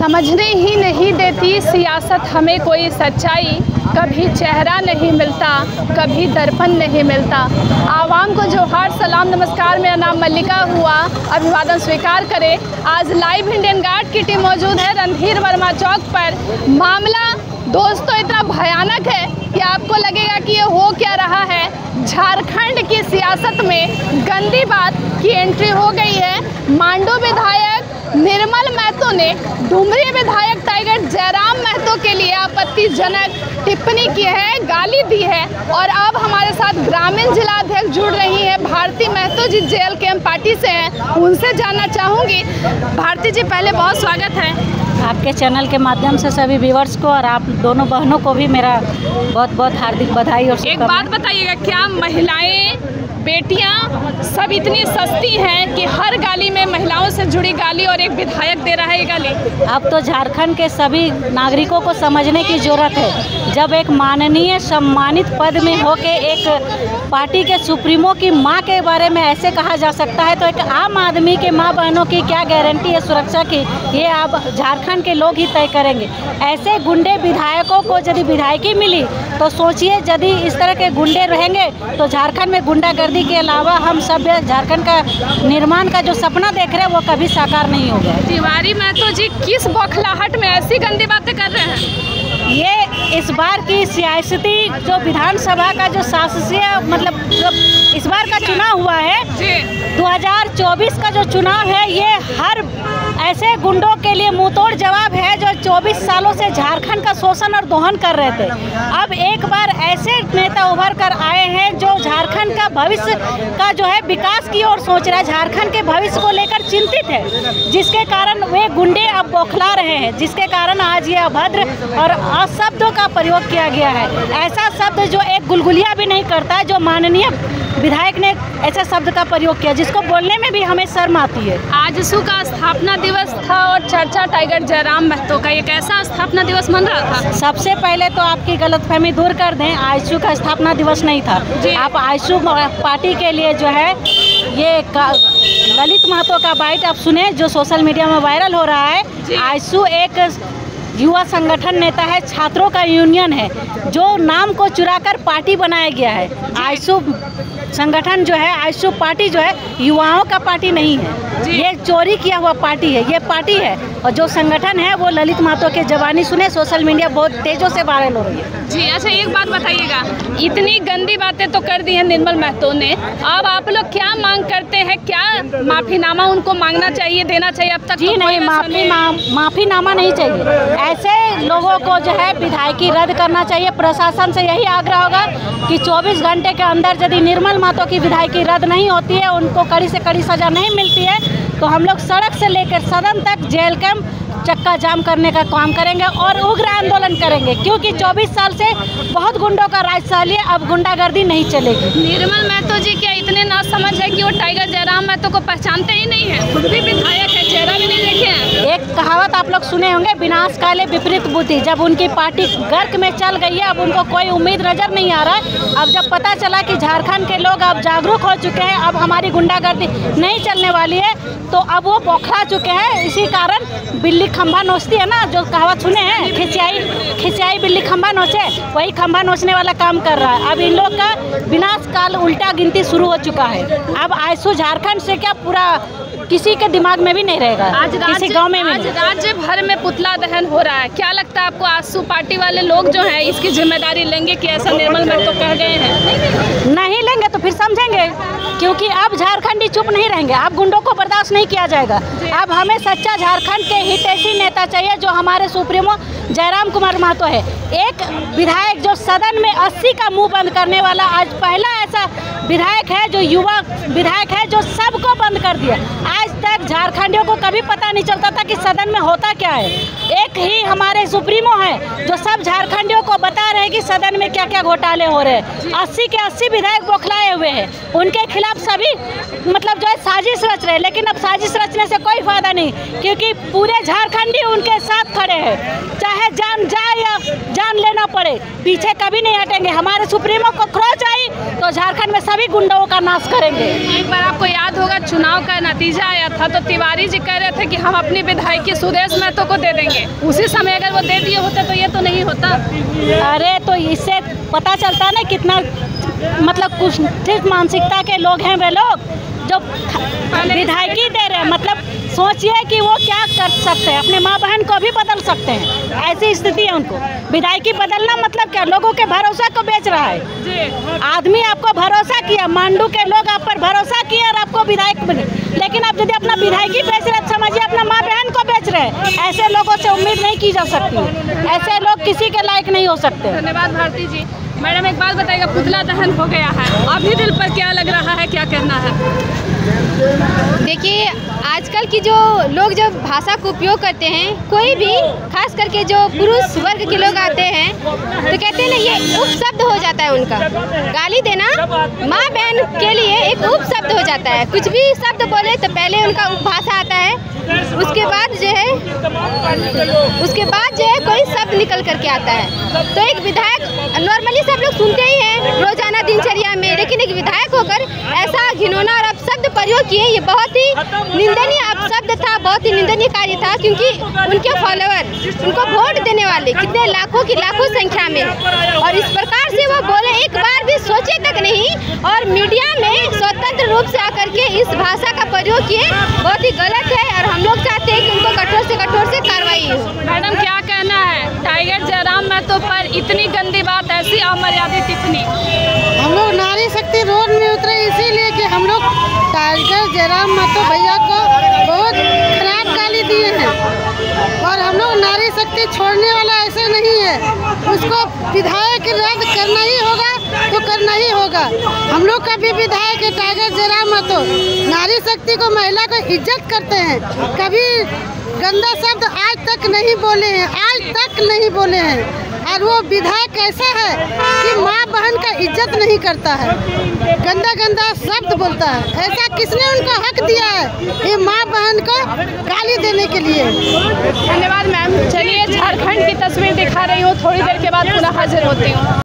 समझने ही नहीं देती सियासत हमें कोई सच्चाई, कभी चेहरा नहीं मिलता, कभी दर्पण नहीं मिलता। आवाम को जोहार सलाम नमस्कार, मेरा नाम मल्लिका हुआ, अभिवादन स्वीकार करें। आज लाइव इंडियन गार्ड की टीम मौजूद है रणधीर वर्मा चौक पर। मामला दोस्तों इतना भयानक है कि आपको लगेगा कि ये हो क्या रहा है। झारखंड की सियासत में गंदी बात की एंट्री हो गई है। मांडू विधायक निर्मल महतो ने डुमरी विधायक टाइगर जयराम महतो के लिए आपत्तिजनक टिप्पणी की है, गाली दी है। और अब हमारे साथ ग्रामीण जिला अध्यक्ष जुड़ रही है भारती महतो जी, JLKM पार्टी से हैं, उनसे जानना चाहूँगी। भारती जी, पहले बहुत स्वागत है आपके चैनल के माध्यम से सभी व्यूवर्स को, और आप दोनों बहनों को भी मेरा बहुत बहुत हार्दिक बधाई। और एक बात बताइएगा, क्या महिलाएं, बेटियां सब इतनी सस्ती हैं कि हर गाली में महिलाओं से जुड़ी गाली और एक विधायक दे रहा है ये गाली? अब तो झारखंड के सभी नागरिकों को समझने की जरूरत है। जब एक माननीय सम्मानित पद में होके एक पार्टी के सुप्रीमो की मां के बारे में ऐसे कहा जा सकता है, तो एक आम आदमी के मां बहनों की क्या गारंटी है सुरक्षा की? ये अब झारखंड के लोग ही तय करेंगे। ऐसे गुंडे विधायकों को यदि विधायकी मिली तो सोचिए, यदि इस तरह के गुंडे रहेंगे तो झारखंड में गुंडागर्दी के अलावा हम सब झारखंड का निर्माण का जो सपना देख रहे हैं वो कभी साकार नहीं होगा। तिवारी महतो जी किस बौखलाहट में ऐसी गंदी बातें कर रहे हैं? ये इस बार की सियासती जो विधानसभा का जो शासकीय मतलब जो इस बार का चुनाव हुआ है, 2024 का जो चुनाव है, ये हर ऐसे गुंडों के लिए मुंहतोड़ जवाब है जो 24 सालों से झारखंड का शोषण और दोहन कर रहे थे। अब एक बार ऐसे नेता उभर कर आए हैं जो झारखंड का भविष्य का जो है विकास की ओर सोच रहा है, झारखंड के भविष्य को लेकर चिंतित है, जिसके कारण वे गुंडे अब बौखला रहे हैं, जिसके कारण आज ये अभद्र और अशब्दों का प्रयोग किया गया है। ऐसा शब्द जो एक गुलगुलिया भी नहीं करता है, जो माननीय विधायक ने ऐसा शब्द का प्रयोग किया जिसको बोलने में भी हमें शर्म आती है। आजसू का स्थापना दिवस था और चर्चा टाइगर जयराम महतो का, ये कैसा स्थापना दिवस मन रहा था? सबसे पहले तो आपकी गलतफहमी दूर कर दें, आजसू का स्थापना दिवस नहीं था। आप आजसू पार्टी के लिए जो है ये ललित महतो का बाइट आप सुने जो सोशल मीडिया में वायरल हो रहा है। आजसू एक युवा संगठन नेता है, छात्रों का यूनियन है, जो नाम को चुराकर पार्टी बनाया गया है। आजसू संगठन जो है, आजसू पार्टी जो है युवाओं का पार्टी नहीं है, ये चोरी किया हुआ पार्टी है, ये पार्टी है। और जो संगठन है वो ललित महतो के जबानी सुने सोशल मीडिया बहुत तेजों से वायरल हो रही है। जी अच्छा, एक बात बताइएगा, इतनी गंदी बातें तो कर दी है निर्मल महतो ने, अब आप लोग क्या मांग करते हैं? क्या माफीनामा उनको मांगना चाहिए, देना चाहिए? अब तक जी नहीं, माफीनामा नहीं चाहिए। ऐसे लोगों को जो है विधायकी रद्द करना चाहिए। प्रशासन से यही आग्रह होगा कि 24 घंटे के अंदर यदि निर्मल महतो की विधायकी रद्द नहीं होती है, उनको कड़ी से कड़ी सजा नहीं मिलती है, तो हम लोग सड़क से लेकर सदन तक JLKM चक्का जाम करने का काम करेंगे और उग्र आंदोलन करेंगे, क्योंकि 24 साल से बहुत गुंडों का राज चल रही है, अब गुंडागर्दी नहीं चलेगी। निर्मल महतो जी क्या इतने ना समझ है कि वो टाइगर जयराम महतो को पहचानते ही नहीं है? खुद भी विधायक है, चेहरा भी नहीं देखे हैं। एक कहावत आप लोग सुने होंगे, विनाश काले विपरीत बुद्धि। जब उनकी पार्टी गर्क में चल गई है, अब उनको कोई उम्मीद नजर नहीं आ रहा है। अब जब पता चला कि झारखंड के लोग अब जागरूक हो चुके हैं, अब हमारी गुंडागर्दी नहीं चलने वाली है, तो अब वो बौखला चुके हैं। इसी कारण बिल्ली खंभा नोचती है ना, जो कहावत सुने हैं, खिंचाई बिल्ली खंभा नोचे, वही खंभा नोचने वाला काम कर रहा है। अब इन लोग का विनाश काल उल्टा गिनती शुरू हो चुका है। अब आजसू झारखंड से क्या पूरा किसी के दिमाग में भी नहीं रहेगा, किसी गांव में भी नहीं। आज राज्य भर में पुतला दहन हो रहा है, क्या लगता है आपको आजसू पार्टी वाले लोग जो हैं इसकी जिम्मेदारी लेंगे कि ऐसा निर्मल महतो कह गए हैं? नहीं लेंगे तो फिर समझेंगे, क्योंकि अब झारखंडी चुप नहीं रहेंगे, अब गुंडों को बर्दाश्त नहीं किया जाएगा। अब हमें सच्चा झारखंड के हितैषी नेता चाहिए, जो हमारे सुप्रीमो जयराम कुमार महतो है, एक विधायक जो सदन में 80 का मुंह बंद करने वाला आज पहला ऐसा विधायक है, जो युवा विधायक है, जो सबको बंद कर दिया। आज तक झारखंडियों को कभी पता नहीं चलता था कि सदन में होता क्या है। एक ही हमारे सुप्रीमो है जो सब झारखंडियों को बता रहे हैं कि सदन में क्या क्या घोटाले हो रहे हैं। 80 के 80 विधायक बौखलाए हुए हैं, उनके खिलाफ सभी मतलब जो है साजिश रच रहे हैं, लेकिन अब साजिश रचने से कोई फायदा नहीं, क्योंकि पूरे झारखंडी उनके साथ खड़े हैं। चाहे चाहे जान जाए या जान लेना पड़े, पीछे कभी नहीं हटेंगे। हमारे सुप्रीमो को खरोच आई तो झारखंड में सभी गुंडों का नाश करेंगे। एक बार आपको याद होगा चुनाव का नतीजा आया था तो तिवारी जी कह रहे थे कि हम अपनी विधायकी सुदेश महतो को दे देंगे। उसी समय अगर वो दे दिए होते तो ये तो नहीं होता। अरे तो इससे पता चलता ना कितना मतलब कुछ मानसिकता के लोग हैं वे लोग जो विधायकी दे रहे हैं। मतलब सोचिए कि वो क्या कर सकते हैं, अपने माँ बहन को भी बदल सकते हैं, ऐसी स्थिति है उनको। विधायकी बदलना मतलब क्या, लोगों के भरोसा को बेच रहा है। आदमी आपको भरोसा किया, मांडू के लोग आप पर भरोसा किए और आपको विधायक बने, लेकिन आप यदि अपना विधायकी बेच रहे हैं समझिए अपना माँ बहन को बेच रहे हैं। ऐसे लोगों से उम्मीद नहीं की जा सकती, ऐसे लोग किसी के लायक नहीं हो सकते। धन्यवाद भारती जी। मैडम एक बात बताइएगा, पुतला दहन हो गया है, अभी दिल पर क्या लग रहा है, क्या कहना है? देखिए आजकल की जो लोग जब भाषा का उपयोग करते हैं, कोई भी खास करके जो पुरुष वर्ग के लोग आते हैं तो कहते हैं ना ये उपशब्द हो जाता है उनका। गाली देना माँ बहन के लिए एक उपशब्द हो जाता है। कुछ भी शब्द बोले तो पहले उनका उपभाषा आता है, उसके बाद जो है कोई शब्द निकल करके आता है। तो एक विधायक नॉर्मली सब लोग सुनते ही हैं रोजाना दिनचर्या में, लेकिन एक विधायक होकर ऐसा घिनौना और अपशब्द प्रयोग किए, ये बहुत ही निंदनीय अपशब्द था, बहुत ही निंदनीय कार्य था। क्योंकि उनके फॉलोअर, उनको वोट देने वाले कितने लाखों की लाखों संख्या में, और इस प्रकार से वो बोले, एक बार भी सोचे तक नहीं, और मीडिया में स्वतंत्र रूप से आकर के इस भाषा का प्रयोग किए, बहुत ही गलत है। और हम लोग चाहते हैं कि उनको कठोर से कार्रवाई हो। मैडम क्या कहना है, टाइगर जयराम महतो पर इतनी गंदी बात, ऐसी अमर्यादित टिप्पणी? हम लोग नारी शक्ति रोड में उतरे इसीलिए कि हम लोग टाइगर जयराम महतो भैया को बहुत खराब गाली दिए हैं, और हम लोग नारी शक्ति छोड़ने वाला ऐसे नहीं है। उसको विधायक रद्द करना ही होगा तो करना ही होगा। हम लोग का भी विधायक है टाइगर जयराम महतो, नारी शक्ति को, महिला को इज्जत करते हैं, कभी गंदा शब्द आज तक नहीं बोले हैं, आज तक नहीं बोले हैं। और वो विधायक ऐसा है कि माँ बहन का इज्जत नहीं करता है, गंदा गंदा शब्द बोलता है। ऐसा किसने उनको हक दिया है ये माँ बहन को गाली देने के लिए? धन्यवाद मैम। चलिए झारखंड की तस्वीर दिखा रही हूँ, थोड़ी देर के बाद पुनः हाजिर होती हूँ।